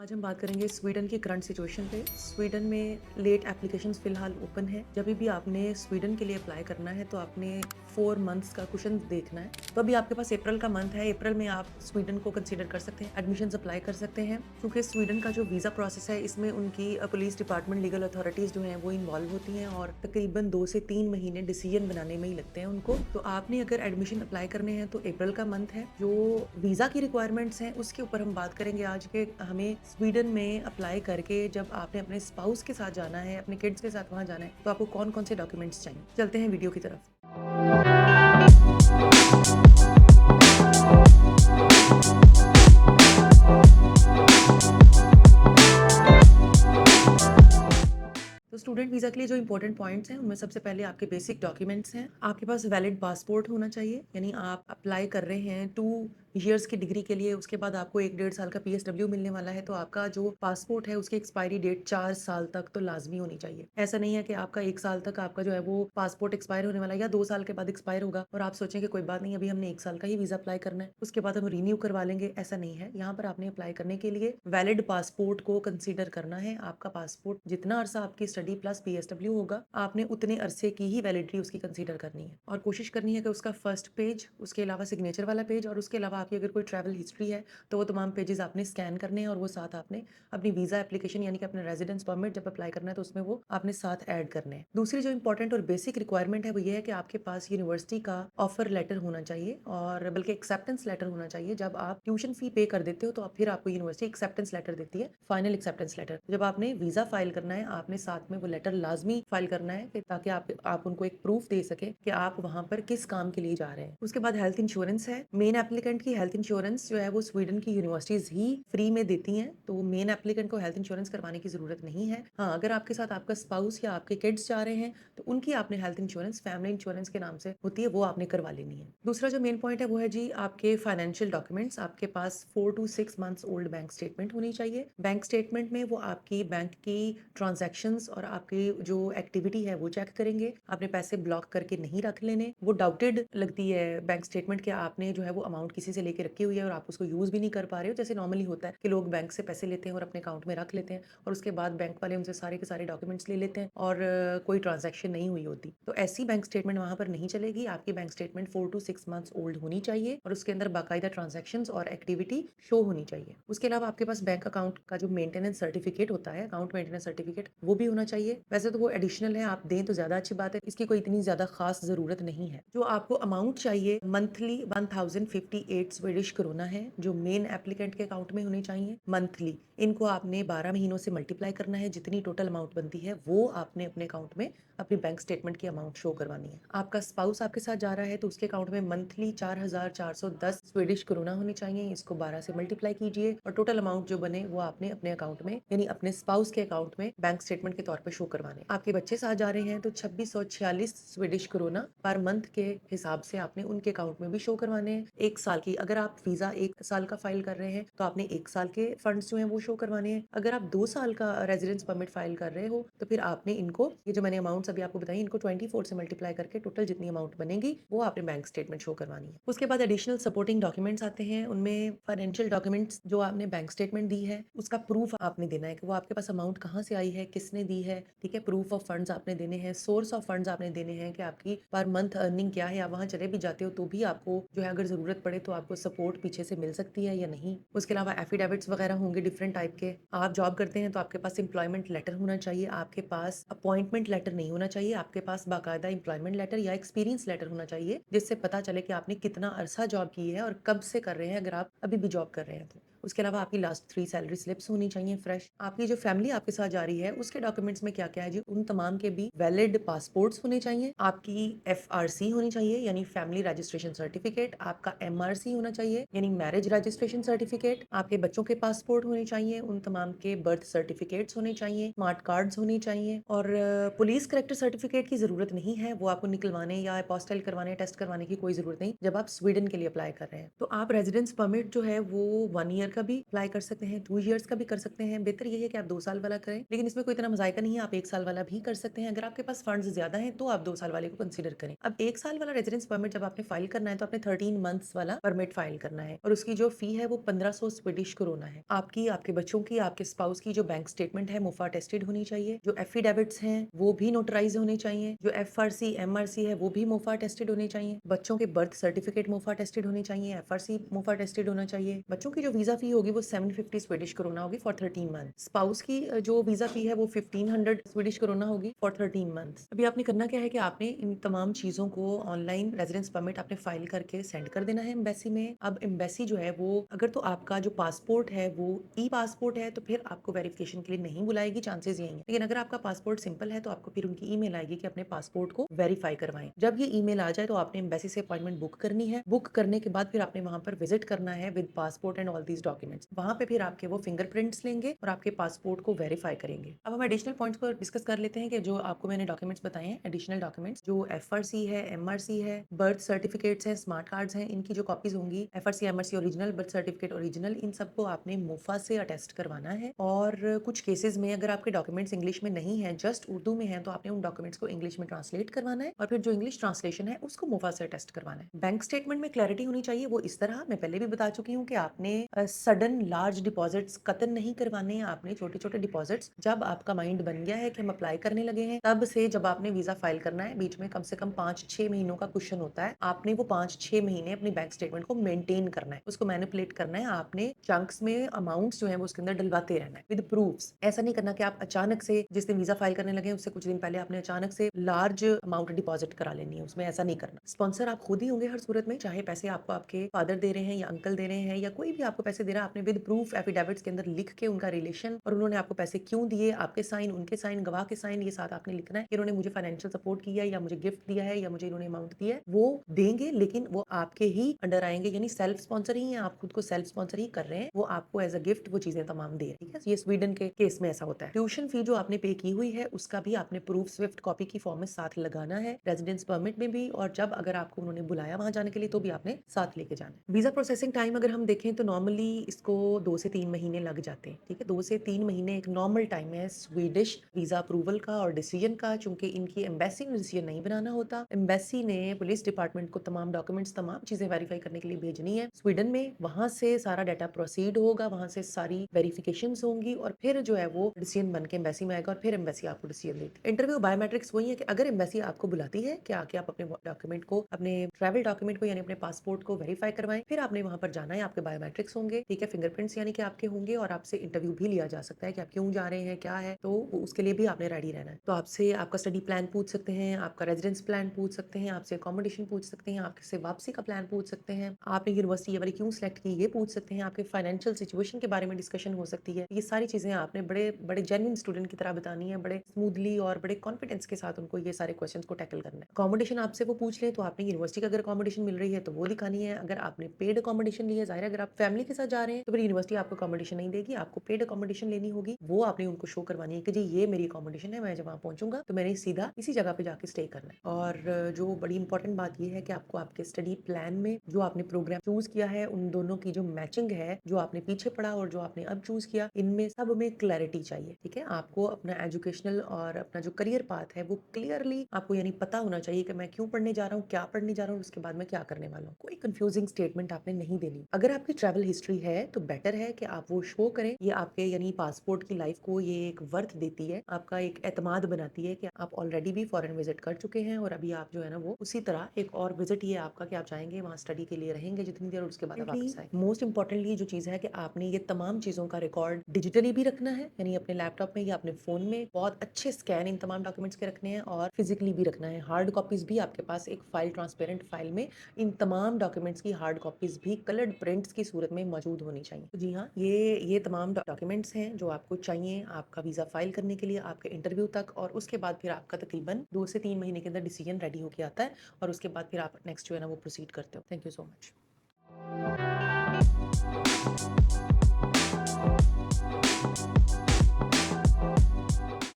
आज हम बात करेंगे स्वीडन की करंट सिचुएशन पे। स्वीडन में लेट एप्लीकेशंस फिलहाल ओपन है। जब भी आपने स्वीडन के लिए अप्लाई करना है तो आपने 4 मंथ्स का क्वेश्चन देखना है। तो अभी आपके पास अप्रैल का मंथ है। अप्रैल में आप स्वीडन को कंसीडर कर सकते हैं, एडमिशंस अप्लाई कर सकते हैं। क्योंकि स्वीडन का जो वीज़ा प्रोसेस है इसमें उनकी पुलिस डिपार्टमेंट, लीगल अथॉरिटीज़ जो हैं वो इन्वॉल्व होती हैं और तकरीबन 2 से 3 महीने डिसीजन बनाने में ही लगते हैं उनको। तो आपने अगर एडमिशन अप्लाई करने हैं तो अप्रैल का मंथ है। जो वीज़ा की रिक्वायरमेंट्स हैं उसके ऊपर हम बात करेंगे आज के। हमें स्वीडन में अप्लाई करके जब आपने अपने स्पाउस के साथ जाना है, अपने किड्स के साथ वहाँ जाना है, तो आपको कौन-कौन से डॉक्यूमेंट्स चाहिए। चलते हैं वीडियो की तरफ। तो स्टूडेंट वीज़ा के लिए जो इंपॉर्टेंट पॉइंट्स हैं उनमें सबसे पहले आपके बेसिक डॉक्यूमेंट्स हैं। आपके पास वैलिड पासपोर्ट होना चाहिए, यानी आप अप्लाई कर रहे हैं 2 ईयर्स की डिग्री के लिए। उसके बाद आपको 1 डेढ़ साल का पीएसडब्ल्यू मिलने वाला है। तो आपका जो पासपोर्ट है उसकी एक्सपायरी डेट 4 साल तक तो लाजमी होनी चाहिए। ऐसा नहीं है कि आपका 1 साल तक आपका जो है वो पासपोर्ट एक्सपायर होने वाला है या 2 साल के बाद एक्सपायर होगा और आप सोचें कि कोई बात नहीं, अभी हमने 1 साल का ही वीज़ा अप्लाई करना है, उसके बाद हम रिन्यू करवा लेंगे। ऐसा नहीं है। यहाँ पर आपने अप्लाई करने के लिए वैलिड पासपोर्ट को कंसीडर करना है। आपका पासपोर्ट जितना अरसा आपकी स्टडी प्लस पीएसडब्ल्यू होगा, आपने उतने अरसे की ही वैलिडिटी उसकी कंसीडर करनी है और कोशिश करनी है कि उसका फर्स्ट पेज, उसके अलावा सिग्नेचर वाला पेज और उसके अलावा आपकी अगर कोई ट्रैवल हिस्ट्री है तो वो तमाम पेजेस आपने स्कैन करने हैं और वो साथ आपने अपनी वीज़ा एप्लीकेशन यानी कि अपने रेजिडेंस परमिट जब अप्लाई करना है तो उसमें वो आपने साथ ऐड करने हैं। दूसरी जो इंपॉर्टेंट और बेसिक रिक्वायरमेंट है वो ये है कि आपके पास यूनिवर्सिटी का ऑफर लेटर होना चाहिए और बल्कि एक्सेप्टेंस लेटर होना चाहिए। जब आप ट्यूशन फी पे कर देते हो तो फिर आपको यूनिवर्सिटी एक्सेप्टेंस लेटर देती है, फाइनल एक्सेप्टेंस लेटर। जब आपने वीज़ा फाइल करना है आपने साथ में वो लेटर लाजमी फाइल करना है ताकि आप उनको एक प्रूफ दे सके कि आप वहाँ पर किस काम के लिए जा रहे हैं। उसके बाद हेल्थ इंश्योरेंस है। मेन एप्लीकेंट की हेल्थ इंश्योरेंस जो है वो स्वीडन की यूनिवर्सिटीज ही फ्री में देती हैं, तो मेन एप्लीकेंट को हेल्थ इंश्योरेंस करवाने की जरूरत नहीं है। हाँ, अगर आपके साथ आपका स्पाउस या आपके किड्स जा रहे हैं तो उनकी आपने हेल्थ इंश्योरेंस फैमिली इंश्योरेंस के नाम से होती है, वो आपने करवा लेनी है। दूसरा जो मेन पॉइंट है वो है जी आपके फाइनेंशियल डॉक्यूमेंट्स। आपके पास 4 to 6 months old bank statement होनी चाहिए। बैंक स्टेटमेंट में वो आपकी बैंक की ट्रांजैक्शंस और आपकी जो एक्टिविटी है वो चेक करेंगे। आपने पैसे ब्लॉक करके नहीं रख लेने। वो डाउटेड लगती है बैंक स्टेटमेंट कि आपने जो है वो अमाउंट किसी से लेके रखी हुई है और आप उसको यूज भी नहीं कर पा रहे हो। जैसे नॉर्मली होता है कि लोग बैंक से पैसे लेते हैं और अपने अकाउंट में रख लेते हैं और उसके बाद बैंक वाले उनसे सारे के सारे डॉक्यूमेंट्स ले लेते हैं और कोई ट्रांजैक्शन नहीं हुई होती। तो ऐसी बैंक स्टेटमेंट वहां पर नहीं चलेगी। आपकी bank statement 4 to 6 months old होनी चाहिए और उसके अंदर बाकायदा ट्रांजैक्शंस और एक्टिविटी शो होनी चाहिए। उसके अलावा आपके पास बैंक अकाउंट का जो मेंटेनेंस सर्टिफिकेट होता है, अकाउंट मेंटेनेंस सर्टिफिकेट, वो भी होना चाहिए। वैसे तो वो एडिशनल है, आप दें तो ज्यादा अच्छी बात है, इसकी कोई इतनी ज्यादा खास जरूरत नहीं है। जो आपको अमाउंट चाहिए मंथली 1058 स्वीडिश क्रोना है, जो मेन एप्लीकेंट के अकाउंट में होनी चाहिए मंथली। इनको आपने 12 महीनों से मल्टीप्लाई करना है। जितनी टोटल अमाउंट बनती है वो आपने अपने अकाउंट में अपनी बैंक स्टेटमेंट की अमाउंट शो करवानी है। आपका स्पाउस आपके साथ जा रहा है तो उसके अकाउंट में मंथली 4410 स्वीडिश क्रोना होनी चाहिए। इसको 12 से मल्टीप्लाई कीजिए और टोटल अमाउंट जो बने वो आपने अपने अकाउंट में यानी अपने स्पाउस के अकाउंट में बैंक स्टेटमेंट के तौर पर शो करवाने। आपके बच्चे साथ जा रहे हैं तो 2646 स्वीडिश क्रोना पर मंथ के हिसाब से आपने उनके अकाउंट में भी शो करवाने हैं। 1 साल की, अगर आप वीजा 1 साल का फाइल कर रहे हैं तो आपने 1 साल के फंड्स जो हैं वो शो करवाने हैं। अगर आप 2 साल का रेजिडेंस परमिट फाइल कर रहे हो तो फिर आपने इनको, ये जो मैंने अमाउंट्स अभी आपको बताई, इनको 24 से मल्टीप्लाई करके टोटल जितनी अमाउंट बनेगी वो आपने बैंक स्टेटमेंट शो करवानी है। उसके बाद एडिशनल सपोर्टिंग डॉक्यूमेंट्स आते हैं। उनमें फाइनेंशियल डॉक्यूमेंट्स, जो आपने बैंक स्टेटमेंट दी है उसका प्रूफ आपने देना है कि वो आपके पास अमाउंट कहाँ से आई है, किसने दी है। ठीक है, प्रूफ ऑफ फंड्स आपने देने हैं, सोर्स ऑफ फंड्स आपने देने हैं कि आपकी पर मंथ अर्निंग क्या है। आप वहाँ चले भी जाते हो तो भी आपको जो है अगर जरूरत पड़े तो आपको सपोर्ट पीछे से मिल सकती है या नहीं। उसके अलावा एफिडेविट्स वगैरह होंगे डिफरेंट टाइप के। आप जॉब करते हैं तो आपके पास एम्प्लॉयमेंट लेटर होना चाहिए, आपके पास अपॉइंटमेंट लेटर नहीं होना चाहिए। आपके पास बाकायदा एम्प्लॉयमेंट लेटर या एक्सपीरियंस लेटर होना चाहिए जिससे पता चले कि आपने कितना अरसा जॉब की है और कब से कर रहे हैं, अगर आप अभी भी जॉब कर रहे हैं तो। उसके अलावा आपकी लास्ट 3 सैलरी स्लिप्स होनी चाहिए फ्रेश। आपकी जो फैमिली आपके साथ जा रही है उसके डॉक्यूमेंट्स में क्या क्या है जी, उन तमाम के भी वैलिड पासपोर्ट्स होने चाहिए। आपकी एफआरसी होनी चाहिए यानी फैमिली रजिस्ट्रेशन सर्टिफिकेट। आपका एमआरसी होना चाहिए यानी मैरिज रजिस्ट्रेशन सर्टिफिकेट। आपके बच्चों के पासपोर्ट होने चाहिए, उन तमाम के बर्थ सर्टिफिकेट्स होने चाहिए, स्मार्ट कार्ड्स होने चाहिए और पुलिस करेक्टर सर्टिफिकेट की जरूरत नहीं है, वो आपको निकलवाने या अपोस्टाइल करवाने, टेस्ट करवाने की कोई जरूरत नहीं जब आप स्वीडन के लिए अप्लाई कर रहे हैं। तो आप रेजिडेंस परमिट जो है वो 1 ईयर का भी अप्लाई कर सकते हैं, 2 ईयर्स का भी कर सकते हैं। बेहतर यही है कि आप 2 साल वाला करें, लेकिन इसमें कोई इतना मज़ायका नहीं है, आप 1 साल वाला भी कर सकते हैं। अगर आपके पास फंड्स ज़्यादा हैं, तो आप 2 साल वाले को कंसीडर करें। अब 1 साल वाला रेज़िडेंस परमिट जब आपने फाइल करना है, तो आपने 13 मंथ्स वाला परमिट फाइल करना है और उसकी जो फ़ी है वो 1500 स्वीडिश क्रोना है। आपकी, आपके बच्चों की, आपके स्पाउस की जो बैंक स्टेटमेंट है मुफ़ा अटेस्टेड होनी चाहिए। जो एफिडेविट्स हैं, वो भी नोटराइज़ होने चाहिए। जो एफआरसी, एमआरसी है, वो भी मुफ़ा अटेस्टेड होने चाहिए। बच्चों के बर्थ सर्टिफिकेट मुफ़ा अटेस्टेड होने चाहिए, एफआरसी मुफ़ा अटेस्टेड होना चाहिए। बच्चों की जो वीज़ा फ़ी होगी वो 750 स्वीडिश क्रोना होगी फॉर 13 मंथ। स्पाउस की जो वीज़ा फ़ी है वो 1500 स्वीडिश क्रोना होगी फॉर 13 मंथ्स। अभी आपने करना क्या है कि आपने इन तमाम चीज़ों को ऑनलाइन रेज़िडेंस परमिट आपने फाइल करके सेंड कर देना है एम्बेसी में। अब एम्बेसी जो है वो अगर तो आपका जो पासपोर्ट है वो ई-पासपोर्ट है, तो फिर आपको वेरिफिकेशन के लिए नहीं बुलाएगी, चांसेस यही हैं। लेकिन अगर आपका पासपोर्ट सिंपल है तो आपको फिर उनकी ईमेल आएगी कि अपने पासपोर्ट को वेरीफाई करवाएं। जब ये ईमेल आ जाए तो आपने एम्बेसी से अपॉइंटमेंट बुक करनी है। बुक करने के बाद फिर आपने वहां पर विजिट करना है with passport and all these documents. वहां पे फिर आपके वो फिंगरप्रिंट्स लेंगे और आपके पासपोर्ट को वेरीफाई करेंगे। अब हम एडिशनल पॉइंट्स को डिस्कस कर लेते हैं कि जो आपको मैंने डॉक्यूमेंट्स बताए हैं, एडिशनल डॉक्यूमेंट्स जो एफआरसी है, एमआरसी है, बर्थ सर्टिफिकेट्स हैं, स्मार्ट कार्ड्स हैं, इनकी जो कॉपीज होंगी, FRC, MRC original, birth certificate original, इन सबको आपने मुफा से अटेस्ट करवाना है। और कुछ केसेस में अगर आपके डॉक्यूमेंट्स इंग्लिश में नहीं है, जस्ट उर्दू में है, तो आपने उन डॉक्यूमेंट्स को इंग्लिश में ट्रांसलेट करवाना है और फिर जो इंग्लिश ट्रांसलेशन है उसको मुफा से अटेस्ट करवाना है। बैंक स्टेटमेंट में क्लैरिटी होनी चाहिए, वो इस तरह मैं पहले भी बता चुकी हूँ कि आपने सडन लार्ज डिपॉजिट्स कतन नहीं करवाने हैं। आपने छोटे छोटे डिपॉजिट्स, जब आपका माइंड बन गया है कि हम अप्लाई करने लगे हैं, तब से जब आपने वीजा फाइल करना है, बीच में कम से कम 5-6 महीनों का क्वेश्चन होता है, आपने वो 5-6 महीने अपनी बैंक स्टेटमेंट को मेंटेन करना है, उसको मैनिपुलेट करना है। आपने चंक्स में अमाउंट्स जो है वो उसके अंदर डलवाते रहना है विद प्रूफ्स। ऐसा नहीं करना कि आप अचानक से जिस दिन वीजा फाइल करने लगे उससे कुछ दिन पहले आपने अचानक से लार्ज अमाउंट डिपॉजिट करा लेनी है, उसमें ऐसा नहीं करना। स्पॉन्सर आप खुद ही होंगे हर सूरत में, चाहे पैसे आपको आपके फादर दे रहे हैं या अंकल दे रहे हैं या कोई भी आपको पैसे दे रहा है, आपने विद प्रूफ एफिडेविट्स के अंदर लिख के उनका रिलेशन और उन्होंने आपको पैसे क्यों दिए, आपके साइन, उनके साइन, गवाह के साइन, ये साथ आपने लिखना है। इन्होंने मुझे फाइनेंशियल सपोर्ट किया या मुझे गिफ्ट दिया है या मुझे इन्होंने अमाउंट दिया है, वो देंगे, लेकिन वो आपके ही अंडर आएंगे, यानी सेल्फ स्पॉन्सर ही है, आप खुद को सेल्फ स्पॉन्सर ही कर रहे हैं, वो आपको एज अ गिफ्ट वो चीजें तमाम दे रहे हैं। ठीक है, ये स्वीडन के केस में ऐसा होता है। ट्यूशन फी जो आपने पे की हुई है उसका भी आपने प्रूफ स्विफ्ट कॉपी की फॉर्म में साथ लगाना है, रेजिडेंस परमिट में भी, और जब अगर आपको उन्होंने बुलाया वहां जाने के लिए तो भी आपने साथ लेके जाना है। वीजा प्रोसेसिंग टाइम अगर हम देखें तो नॉर्मली इसको 2 से 3 महीने लग जाते हैं। ठीक है, 2 से 3 महीने एक नॉर्मल टाइम है स्वीडिश वीजा अप्रूवल का और डिसीजन का, चूंकि इनकी एम्बेसी ने डिसीजन नहीं बनाना होता। एम्बेसी ने पुलिस डिपार्टमेंट को तमाम डॉक्यूमेंट्स, तमाम चीजें वेरीफाई करने के लिए भेजनी है स्वीडन में, वहां से सारा डाटा प्रोसीड होगा, वहां से सारी वेरिफिकेशन होंगी और फिर जो है वो डिसीजन बन के एम्बेसी में आएगा और फिर एम्बेसी आपको डिसीजन देती है। इंटरव्यू बायोमेट्रिक्स वही है कि अगर एम्बेसी आपको बुलाती है कि आके आप अपने डॉक्यूमेंट को, अपने ट्रैवल डॉक्यूमेंट को यानी अपने पासपोर्ट को वेरीफाई करवाएं, फिर आपने वहां पर जाना है, आपके बायोमेट्रिक्स होंगे, ठीक है, फिंगरप्रिंट्स यानी कि आपके होंगे और आपसे इंटरव्यू भी लिया जा सकता है कि आप क्यों जा रहे हैं, क्या है, तो उसके लिए भी आपने रेडी रहना है। तो आपसे आपका स्टडी प्लान पूछ सकते हैं, आपका रेजिडेंस प्लान पूछ सकते हैं, आपसे अकोमोडेशन पूछ सकते हैं, आपसे वापसी का प्लान पूछ सकते हैं, आपने यूनिवर्सिटी ये वाली क्यों सिलेक्ट की ये पूछ सकते हैं, आपके फाइनेंशियल सिचुएशन के बारे में डिस्कशन हो सकती है। ये सारी चीजें आपने बड़े बड़े जेन्युइन स्टूडेंट की तरह बतानी है, बड़े स्मूथली और बड़े कॉन्फिडेंस के साथ उनको ये सारे क्वेश्चंस को टैकल करना है। अकोमोडेशन आपसे वो पूछ ले तो आपने यूनिवर्सिटी का अगर अकोमोडेशन मिल रही है तो वो दिखानी है। अगर आपने पेड अकोमोडेशन लिया, जाहिर है अगर आप फैमिली के साथ जा रहे हैं तो फिर यूनिवर्सिटी आपको अकोमोडेशन नहीं देगी, आपको पेड अकोमोडेशन लेनी होगी, वो आपने उनको शो करवानी है कि जी ये मेरी अकोमोडेशन है, मैं जब वहां पहुंचूंगा तो मैंने सीधा इसी जगह पे जाके स्टे करना है। और जो बड़ी इंपॉर्टेंट बात ये है कि आपको आपके स्टडी प्लान में जो आपने प्रोग्राम चूज किया है उन दोनों की जो मैचिंग है, जो आपने पीछे पढ़ा और जो आपने अब चूज किया, इनमें सब में क्लैरिटी चाहिए। ठीक है, आपको अपना एजुकेशनल और अपना जो करियर पाथ है वो क्लियरली आपको यानी पता होना चाहिए कि मैं क्यों पढ़ने जा रहा हूँ, क्या पढ़ने जा रहा हूँ, उसके बाद मैं क्या करने वाला हूँ। कोई कंफ्यूजिंग स्टेटमेंट आपने नहीं देनी। अगर आपकी ट्रैवल हिस्ट्री है तो बेटर है कि आप वो शो करें, ये आपके यानी पासपोर्ट की लाइफ को ये एक वर्थ देती है, आपका एक एतमाद बनाती है कि आप ऑलरेडी भी फॉरेन विजिट कर चुके हैं और अभी आप जो है ना वो उसी तरह एक और विजिट ये आपका कि आप जाएंगे वहाँ स्टडी के लिए रहेंगे जितनी देर और उसके बाद वापस आए। मोस्ट इंपॉर्टेंटली जो चीज है कि आपने ये तमाम चीजों का रिकॉर्ड डिजिटली भी रखना है, यानी अपने लैपटॉप में या अपने फोन में बहुत अच्छे स्कैन इन तमाम डॉक्यूमेंट्स के रखने हैं और फिजिकली भी रखना है। हार्ड कॉपीज भी आपके पास एक फाइल, ट्रांसपेरेंट फाइल में इन तमाम डॉक्यूमेंट्स की हार्ड कॉपीज भी कलर्ड प्रिंट्स की सूरत में मौजूद होनी चाहिए। तो जी हाँ, ये तमाम डॉक्यूमेंट्स हैं जो आपको चाहिए आपका वीजा फाइल करने के लिए, आपके इंटरव्यू तक, और उसके बाद फिर आपका तकरीबन 2 से 3 महीने के अंदर डिसीजन रेडी होकर आता है और उसके बाद फिर आप नेक्स्ट जो है ना वो प्रोसीड करते हो। Thank you so much.